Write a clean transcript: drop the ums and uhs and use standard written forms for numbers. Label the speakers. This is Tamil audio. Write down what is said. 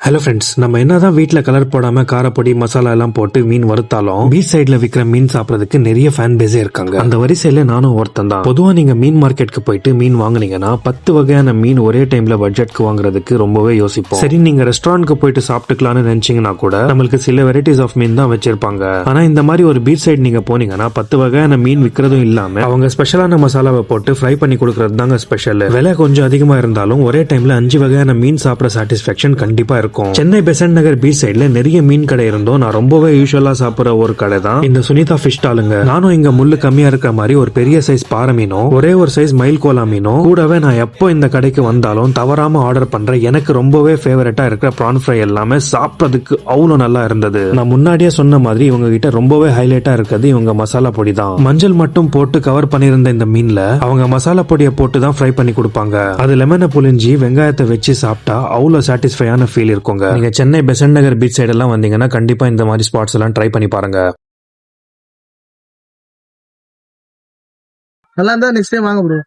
Speaker 1: ஹலோ ஃப்ரெண்ட்ஸ், நம்ம என்னதான் வீட்ல கலர் போடாம காரப்பொடி மசாலா எல்லாம் போட்டு மீன் வறுத்தாலும் பீச் சைட்ல விக்கிற மீன் சாப்பிடறதுக்கு நிறைய ஃபேன் பேஸே இருக்காங்க. அந்த வரிசையில நானும் ஒருத்தன் தான். பொதுவா நீங்க மீன் மார்க்கெட்டுக்கு போயிட்டு மீன் வாங்குனீங்கன்னா 10 வகையான மீன் ஒரே டைம்ல பட்ஜெட்க்கு வாங்குறதுக்கு ரொம்பவே யோசிப்போம். சரி, நீங்க ரெஸ்டாரண்ட்க்கு போயிட்டு சாப்பிட்டுக்கலாம்னு நினைச்சீங்கன்னா கூட நம்மளுக்கு சில வெரைட்டிஸ் ஆஃப் மீன் தான் வச்சிருப்பாங்க. ஆனா இந்த மாதிரி ஒரு பீச் சைடு நீங்க போனீங்கன்னா 10 வகையான மீன் விற்கிறதும் இல்லாம அவங்க ஸ்பெஷலான மசாலாவை போட்டு ஃப்ரை பண்ணி கொடுக்கறது தாங்க ஸ்பெஷல். விலை கொஞ்சம் அதிகமா இருந்தாலும் ஒரே டைம்ல 5 வகையான மீன் சாப்பிட சாட்டிஸ்பாக்சன் கண்டிப்பா இருக்கும். சென்னை பெசன்ட் நகர் பீச் சைட்ல நிறைய மீன் கடை இருந்தோம். நான் ரொம்பவே யூஸ்வலா சாப்பிடுற ஒரு கடை தான் இந்த சுனிதா ஃபிஷ் ஸ்டாலுங்க. நானும் இங்க முள்ளு கம்மியா இருக்கிற மாதிரி ஒரு பெரிய சைஸ் பாறை மீனும் ஒரே ஒரு சைஸ் மயில் கோலா மீனும் கூடவே நான் எப்போ இந்த கடைக்கு வந்தாலும் தவறாம ஆர்டர் பண்றேன். எனக்கு ரொம்பவே ஃபேவரட்டா இருக்கிற பிரான் ஃப்ரை எல்லாமே சாப்பிட்றதுக்கு அவ்வளவு நல்லா இருந்தது. நான் முன்னாடியே சொன்ன மாதிரி இவங்க கிட்ட ரொம்பவே ஹைலைட்டா இருக்கிறது இவங்க மசாலா பொடி தான். மஞ்சள் மட்டும் போட்டு கவர் பண்ணியிருந்த இந்த மீன்ல அவங்க மசாலா பொடியை போட்டு தான் ஃப்ரை பண்ணி கொடுப்பாங்க. அது லெமனை புளிஞ்சி வெங்காயத்தை வச்சு சாப்பிட்டா அவ்வளவு சாட்டிஸ்ஃபையான ஃபீல் இருக்குங்க. நீங்க சென்னை பெசன்ட் நகர் பீச் சைடு எல்லாம் வந்தீங்கன்னா கண்டிப்பா இந்த மாதிரி ஸ்பாட்ஸ் எல்லாம் ட்ரை பண்ணி பாருங்க.
Speaker 2: நல்லா இருந்தா நெக்ஸ்ட் டைம் வாங்க ப்ரோ.